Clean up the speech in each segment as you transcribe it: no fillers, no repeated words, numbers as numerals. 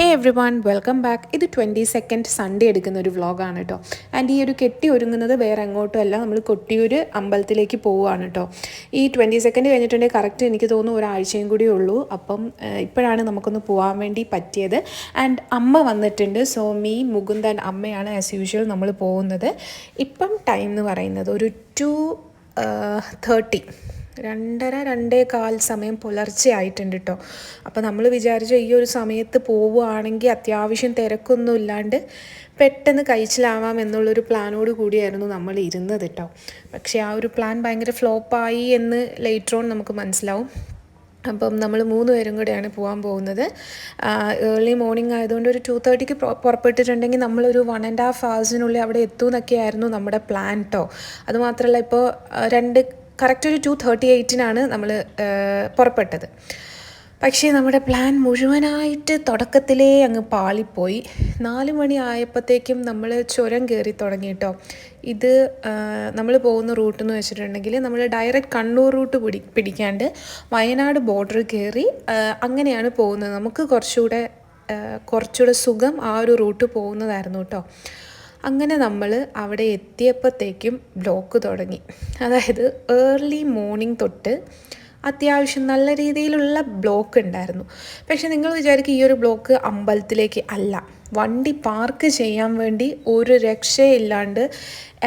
ഹേ every one welcome back. ഇത് 22nd Sunday എടുക്കുന്ന ഒരു വ്ളോഗാണ് കേട്ടോ. ആൻഡ് ഈ ഒരു കെട്ടി ഒരുങ്ങുന്നത് വേറെ എങ്ങോട്ടും അല്ല, നമ്മൾ കൊട്ടിയൂർ അമ്പലത്തിലേക്ക് പോവുകയാണ് കേട്ടോ. ഈ 22nd കഴിഞ്ഞിട്ടുണ്ടെങ്കിൽ കറക്റ്റ് എനിക്ക് തോന്നുന്നു ഒരാഴ്ചയും കൂടി ഉള്ളൂ. അപ്പം ഇപ്പോഴാണ് നമുക്കൊന്ന് പോകാൻ വേണ്ടി പറ്റിയത്. ആൻഡ് അമ്മ വന്നിട്ടുണ്ട്. സോ മീ മുകുന്ദൻ അമ്മയാണ് ആസ് യൂഷ്വൽ നമ്മൾ പോകുന്നത്. ഇപ്പം ടൈം എന്ന് പറയുന്നത് ഒരു 2:30 2:15 സമയം പുലർച്ചെ ആയിട്ടുണ്ട് കേട്ടോ. അപ്പോൾ നമ്മൾ വിചാരിച്ചു ഈ ഒരു സമയത്ത് പോവുകയാണെങ്കിൽ അത്യാവശ്യം തിരക്കൊന്നും ഇല്ലാണ്ട് പെട്ടെന്ന് കഴിച്ചിലാവാം എന്നുള്ളൊരു പ്ലാനോട് കൂടിയായിരുന്നു നമ്മൾ ഇരുന്നത് കേട്ടോ. പക്ഷേ ആ ഒരു പ്ലാൻ ഭയങ്കര ഫ്ലോപ്പായി എന്ന് ലേറ്റർ ഓൺ നമുക്ക് മനസ്സിലാവും. അപ്പം നമ്മൾ 3 പേരും കൂടെയാണ് പോകാൻ പോകുന്നത്. ഏർലി മോർണിംഗ് ആയതുകൊണ്ട് ഒരു 2:30 പുറപ്പെട്ടിട്ടുണ്ടെങ്കിൽ നമ്മളൊരു 1.5 hours അവിടെ എത്തുമെന്നൊക്കെയായിരുന്നു നമ്മുടെ പ്ലാൻ കേട്ടോ. അതുമാത്രമല്ല ഇപ്പോൾ കറക്റ്റ് ഒരു 2:38 നമ്മൾ പുറപ്പെട്ടത്. പക്ഷേ നമ്മുടെ പ്ലാൻ മുഴുവനായിട്ട് തുടക്കത്തിലേ അങ്ങ് പാളിപ്പോയി. 4 മണി ആയപ്പോഴത്തേക്കും നമ്മൾ ചുരം കയറി തുടങ്ങി കേട്ടോ. ഇത് നമ്മൾ പോകുന്ന റൂട്ടെന്ന് വെച്ചിട്ടുണ്ടെങ്കിൽ നമ്മൾ ഡയറക്റ്റ് കണ്ണൂർ റൂട്ട് പിടിക്കാണ്ട് വയനാട് ബോർഡർ കയറി അങ്ങനെയാണ് പോകുന്നത്. നമുക്ക് കുറച്ചുകൂടെ സുഖം ആ ഒരു റൂട്ട് പോകുന്നതായിരുന്നു കേട്ടോ. അങ്ങനെ നമ്മൾ അവിടെ എത്തിയപ്പോഴത്തേക്കും ബ്ലോക്ക് തുടങ്ങി. അതായത് ഏർലി മോർണിംഗ് തൊട്ട് അത്യാവശ്യം നല്ല രീതിയിലുള്ള ബ്ലോക്ക് ഉണ്ടായിരുന്നു. പക്ഷെ നിങ്ങൾ വിചാരിക്കും ഈ ഒരു ബ്ലോക്ക് അമ്പലത്തിലേക്ക് അല്ല, വണ്ടി പാർക്ക് ചെയ്യാൻ വേണ്ടി ഒരു രക്ഷയില്ലാണ്ട്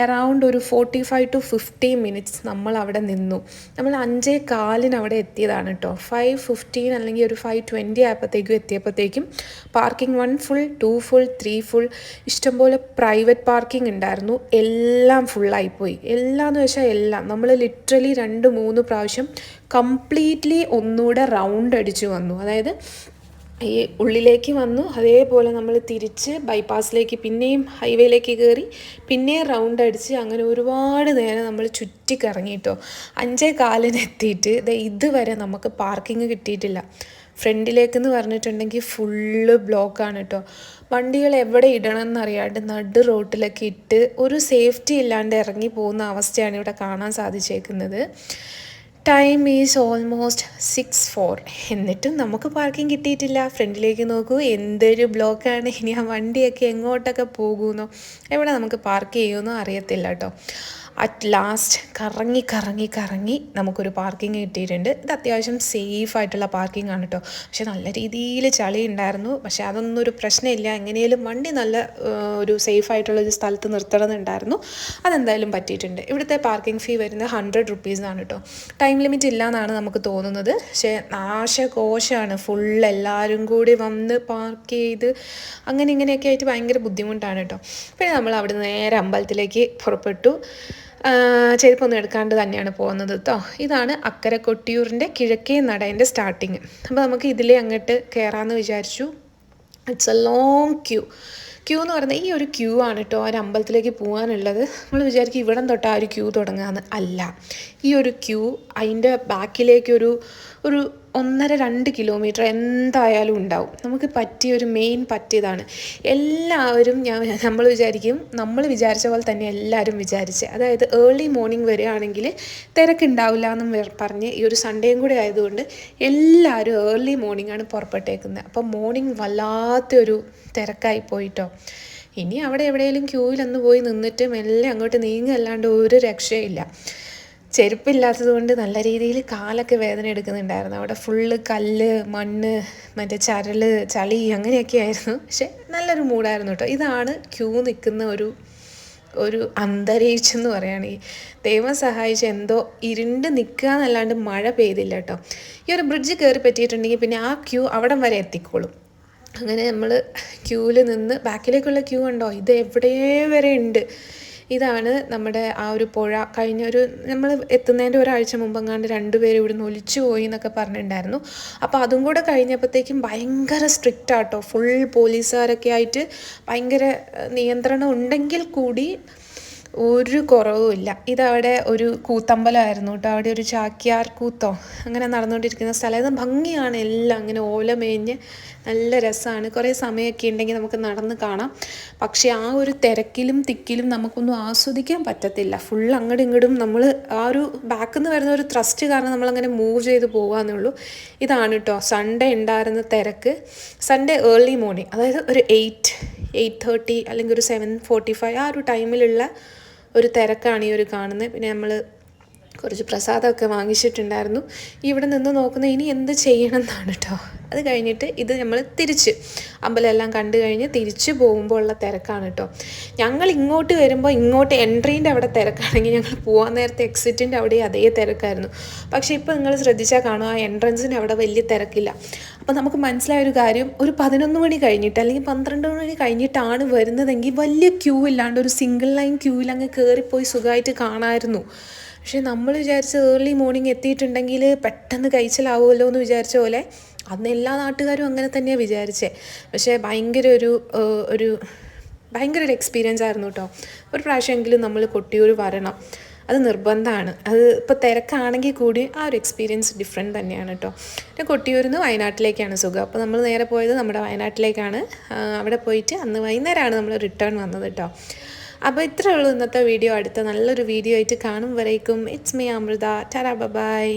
അറൗണ്ട് ഒരു 45 to 50 minutes നമ്മൾ അവിടെ നിന്നു. നമ്മൾ 5:15 അവിടെ എത്തിയതാണ് കേട്ടോ. 5:15 അല്ലെങ്കിൽ ഒരു 5:20 എത്തിയപ്പോഴത്തേക്കും പാർക്കിംഗ് 1 full 2 full 3 full ഇഷ്ടംപോലെ പ്രൈവറ്റ് പാർക്കിംഗ് ഉണ്ടായിരുന്നു. എല്ലാം ഫുള്ളായിപ്പോയി. എല്ലാം എന്ന് വെച്ചാൽ എല്ലാം. നമ്മൾ ലിറ്ററലി 2-3 പ്രാവശ്യം കംപ്ലീറ്റ്ലി ഒന്നുകൂടെ റൗണ്ട് അടിച്ചു വന്നു. അതായത് ഈ ഉള്ളിലേക്ക് വന്നു, അതേപോലെ നമ്മൾ തിരിച്ച് ബൈപ്പാസിലേക്ക് പിന്നെയും ഹൈവേയിലേക്ക് കയറി പിന്നെയും റൗണ്ട് അടിച്ച് അങ്ങനെ ഒരുപാട് നേരം നമ്മൾ ചുറ്റിക്കറങ്ങി കേട്ടോ. 5:15 എത്തിയിട്ട് ഇതുവരെ നമുക്ക് പാർക്കിംഗ് കിട്ടിയിട്ടില്ല. ഫ്രണ്ടിലേക്കെന്ന് പറഞ്ഞിട്ടുണ്ടെങ്കിൽ ഫുള്ള് ബ്ലോക്കാണ് കേട്ടോ. വണ്ടികൾ എവിടെ ഇടണം എന്നറിയാണ്ട് നടു റോട്ടിലൊക്കെ ഇട്ട് ഒരു സേഫ്റ്റി ഇല്ലാണ്ട് ഇറങ്ങി പോകുന്ന അവസ്ഥയാണ് ഇവിടെ കാണാൻ സാധിച്ചേക്കുന്നത്. Time is almost 6:04. എന്നിട്ടും നമുക്ക് പാർക്കിംഗ് കിട്ടിയിട്ടില്ല. ഫ്രണ്ടിലേക്ക് നോക്കൂ, എന്തൊരു ബ്ലോക്കാണ്. ഇനി ആ വണ്ടിയൊക്കെ എങ്ങോട്ടൊക്കെ പോകുമെന്നോ എവിടെ നമുക്ക് പാർക്ക് ചെയ്യുമെന്നോ അറിയത്തില്ല കേട്ടോ. അറ്റ് ലാസ്റ്റ് കറങ്ങി നമുക്കൊരു പാർക്കിംഗ് കിട്ടിയിട്ടുണ്ട്. ഇത് അത്യാവശ്യം സേഫായിട്ടുള്ള പാർക്കിംഗ് ആണ് കേട്ടോ. പക്ഷെ നല്ല രീതിയിൽ ചളി ഉണ്ടായിരുന്നു. പക്ഷേ അതൊന്നും ഒരു പ്രശ്നമില്ല. എങ്ങനെയും വണ്ടി നല്ല ഒരു സേഫായിട്ടുള്ളൊരു സ്ഥലത്ത് നിർത്തണമെന്നുണ്ടായിരുന്നു. അതെന്തായാലും പറ്റിയിട്ടുണ്ട്. ഇവിടുത്തെ പാർക്കിംഗ് ഫീ വരുന്നത് 100 rupees ആണ് കേട്ടോ. ടൈം ലിമിറ്റ് ഇല്ല എന്നാണ് നമുക്ക് തോന്നുന്നത്. പക്ഷേ നാശകോശമാണ്. ഫുൾ എല്ലാവരും കൂടി വന്ന് പാർക്ക് ചെയ്ത് അങ്ങനെ ഇങ്ങനെയൊക്കെ ആയിട്ട് ഭയങ്കര ബുദ്ധിമുട്ടാണ് കേട്ടോ. പിന്നെ നമ്മൾ അവിടെ നേരെ അമ്പലത്തിലേക്ക് പുറപ്പെട്ടു. ചെരുപ്പൊന്നും എടുക്കാണ്ട് തന്നെയാണ് പോകുന്നത് കേട്ടോ. ഇതാണ് അക്കരെ കൊട്ടിയൂരിൻ്റെ കിഴക്കേ നടേൻ്റെ സ്റ്റാർട്ടിങ്. അപ്പോൾ നമുക്ക് ഇതിലേ അങ്ങോട്ട് കയറാമെന്ന് വിചാരിച്ചു. ഇറ്റ്സ് എ ലോങ് ക്യൂ എന്ന് പറയുന്നത് ഈ ഒരു ക്യൂ ആണ് കേട്ടോ ഒരു അമ്പലത്തിലേക്ക് പോകാനുള്ളത്. നമ്മൾ വിചാരിക്കും ഇവിടം തൊട്ട് ആ ഒരു ക്യൂ തുടങ്ങാമെന്ന്. അല്ല, ഈ ഒരു ക്യൂ അതിൻ്റെ ബാക്കിലേക്കൊരു 1.5-2 kilometer എന്തായാലും ഉണ്ടാവും. നമുക്ക് പറ്റിയൊരു മെയിൻ പറ്റിയതാണ്. എല്ലാവരും നമ്മൾ വിചാരിച്ച പോലെ തന്നെ എല്ലാവരും വിചാരിച്ച്, അതായത് ഏർലി മോർണിംഗ് വരികയാണെങ്കിൽ തിരക്കുണ്ടാവില്ല എന്നും പറഞ്ഞ് ഈ ഒരു സൺഡേയും കൂടെ ആയതുകൊണ്ട് എല്ലാവരും ഏർലി മോർണിംഗ് ആണ് പുറപ്പെട്ടേക്കുന്നത്. അപ്പം മോർണിംഗ് വല്ലാത്തൊരു തിരക്കായി പോയിട്ടോ. ഇനി അവിടെ എവിടെയെങ്കിലും ക്യൂവിലൊന്ന് പോയി നിന്നിട്ട് മെല്ലെ അങ്ങോട്ട് നീങ്ങല്ലാണ്ട് ഒരു രക്ഷയില്ല. ചെരുപ്പില്ലാത്തത് കൊണ്ട് നല്ല രീതിയിൽ കാലൊക്കെ വേദന എടുക്കുന്നുണ്ടായിരുന്നു. അവിടെ ഫുള്ള് കല്ല്, മണ്ണ്, മറ്റേ ചളി അങ്ങനെയൊക്കെ ആയിരുന്നു. പക്ഷെ നല്ലൊരു മൂഡായിരുന്നു കേട്ടോ. ഇതാണ് ക്യൂ നിൽക്കുന്ന ഒരു അന്തരീക്ഷം എന്ന് പറയുകയാണെങ്കിൽ. ദൈവം സഹായിച്ച് എന്തോ ഇരുണ്ട് നിൽക്കുക എന്നല്ലാണ്ട് മഴ പെയ്തില്ല കേട്ടോ. ഈ ഒരു ബ്രിഡ്ജ് കയറി പറ്റിയിട്ടുണ്ടെങ്കിൽ പിന്നെ ആ ക്യൂ അവിടം വരെ എത്തിക്കോളും. അങ്ങനെ നമ്മൾ ക്യൂവിൽ നിന്ന് ബാക്കിലേക്കുള്ള ക്യൂ ഉണ്ടോ, ഇത് എവിടെ വരെ ഉണ്ട്. ഇതാണ് നമ്മുടെ ആ ഒരു പുഴ. നമ്മൾ എത്തുന്നതിൻ്റെ ഒരാഴ്ച മുമ്പെങ്ങാണ്ട് 2 പേര് ഇവിടുന്ന് ഒലിച്ചു പോയി എന്നൊക്കെ പറഞ്ഞിട്ടുണ്ടായിരുന്നു. അപ്പോൾ അതും കൂടെ കഴിഞ്ഞപ്പോഴത്തേക്കും ഭയങ്കര സ്ട്രിക്റ്റ് ആട്ടോ. ഫുൾ പോലീസുകാരൊക്കെ ആയിട്ട് ഭയങ്കര നിയന്ത്രണം ഉണ്ടെങ്കിൽ കൂടി ഒരു കുറവുമില്ല. ഇതവിടെ ഒരു കൂത്തമ്പലമായിരുന്നു കേട്ടോ. അവിടെ ഒരു ചാക്യാർ കൂത്തോ അങ്ങനെ നടന്നുകൊണ്ടിരിക്കുന്ന സ്ഥലം. ഇത് ഭംഗിയാണ് എല്ലാം, അങ്ങനെ ഓല മേഞ്ഞ് നല്ല രസമാണ്. കുറേ സമയമൊക്കെ ഉണ്ടെങ്കിൽ നമുക്ക് നടന്ന് കാണാം. പക്ഷേ ആ ഒരു തിരക്കിലും തിക്കിലും നമുക്കൊന്നും ആസ്വദിക്കാൻ പറ്റത്തില്ല. ഫുൾ അങ്ങോട്ടും ഇങ്ങോട്ടും നമ്മൾ ആ ഒരു ബാക്കിൽ നിന്ന് വരുന്ന ഒരു ത്രസ്റ്റ് കാരണം നമ്മളങ്ങനെ മൂവ് ചെയ്ത് പോകാമെന്നേ ഉള്ളൂ. ഇതാണ് കേട്ടോ സൺഡേ ഉണ്ടായിരുന്ന തിരക്ക്. സൺഡേ ഏർലി മോർണിംഗ്, അതായത് ഒരു 8:30 അല്ലെങ്കിൽ ഒരു 7:45 ആ ഒരു ടൈമിലുള്ള ഒരു തിരക്കാണ് ഈ ഒരു കാണുന്നത്. പിന്നെ നമ്മൾ കുറച്ച് പ്രസാദമൊക്കെ വാങ്ങിച്ചിട്ടുണ്ടായിരുന്നു. ഇവിടെ നിന്ന് നോക്കുന്നത് ഇനി എന്ത് ചെയ്യണം എന്നാണ് കേട്ടോ. അത് കഴിഞ്ഞിട്ട് ഇത് നമ്മൾ തിരിച്ച് അമ്പലമെല്ലാം കണ്ടു കഴിഞ്ഞ് തിരിച്ച് പോകുമ്പോൾ ഉള്ള തിരക്കാണ് കേട്ടോ. ഞങ്ങൾ ഇങ്ങോട്ട് വരുമ്പോൾ ഇങ്ങോട്ട് എൻട്രീൻ്റെ അവിടെ തിരക്കാണെങ്കിൽ ഞങ്ങൾ പോകാൻ നേരത്തെ എക്സിറ്റിൻ്റെ അവിടെ അതേ തിരക്കായിരുന്നു. പക്ഷേ ഇപ്പോൾ നിങ്ങൾ ശ്രദ്ധിച്ചാൽ കാണും ആ എൻട്രൻസിൻ്റെ അവിടെ വലിയ തിരക്കില്ല. അപ്പോൾ നമുക്ക് മനസ്സിലായൊരു കാര്യം, ഒരു 11 മണി കഴിഞ്ഞിട്ട് അല്ലെങ്കിൽ 12 മണി കഴിഞ്ഞിട്ടാണ് വരുന്നതെങ്കിൽ വലിയ ക്യൂ ഇല്ലാണ്ട് ഒരു സിംഗിൾ ലൈൻ ക്യൂവിൽ അങ്ങ് കയറിപ്പോയി സുഖമായിട്ട് കാണാമായിരുന്നു. പക്ഷേ നമ്മൾ വിചാരിച്ച ഏർലി മോർണിംഗ് എത്തിയിട്ടുണ്ടെങ്കിൽ പെട്ടെന്ന് കഴിച്ചിലാവുമല്ലോ എന്ന് വിചാരിച്ച പോലെ അന്ന് എല്ലാ നാട്ടുകാരും അങ്ങനെ തന്നെയാണ് വിചാരിച്ചത്. പക്ഷേ ഭയങ്കര ഒരു എക്സ്പീരിയൻസ് ആയിരുന്നു കേട്ടോ. ഒരു പ്രാവശ്യമെങ്കിലും നമ്മൾ കൊട്ടിയൂർ വരണം, അത് നിർബന്ധമാണ്. അത് ഇപ്പോൾ തിരക്കാണെങ്കിൽ കൂടി ആ ഒരു എക്സ്പീരിയൻസ് ഡിഫറെൻറ്റ് തന്നെയാണ് കേട്ടോ. പിന്നെ കൊട്ടിയൂരിൽ നിന്ന് വയനാട്ടിലേക്കാണ് സുഖം. അപ്പോൾ നമ്മൾ നേരെ പോയത് നമ്മുടെ വയനാട്ടിലേക്കാണ്. അവിടെ പോയിട്ട് അന്ന് വൈകുന്നേരമാണ് നമ്മൾ റിട്ടേൺ വന്നത് കേട്ടോ. അപ്പോൾ ഇത്രയേ ഉള്ളൂ ഇന്നത്തെ വീഡിയോ. അടുത്ത നല്ലൊരു വീഡിയോ ആയിട്ട് കാണും വരേക്കും it's me Amrita. Tata by.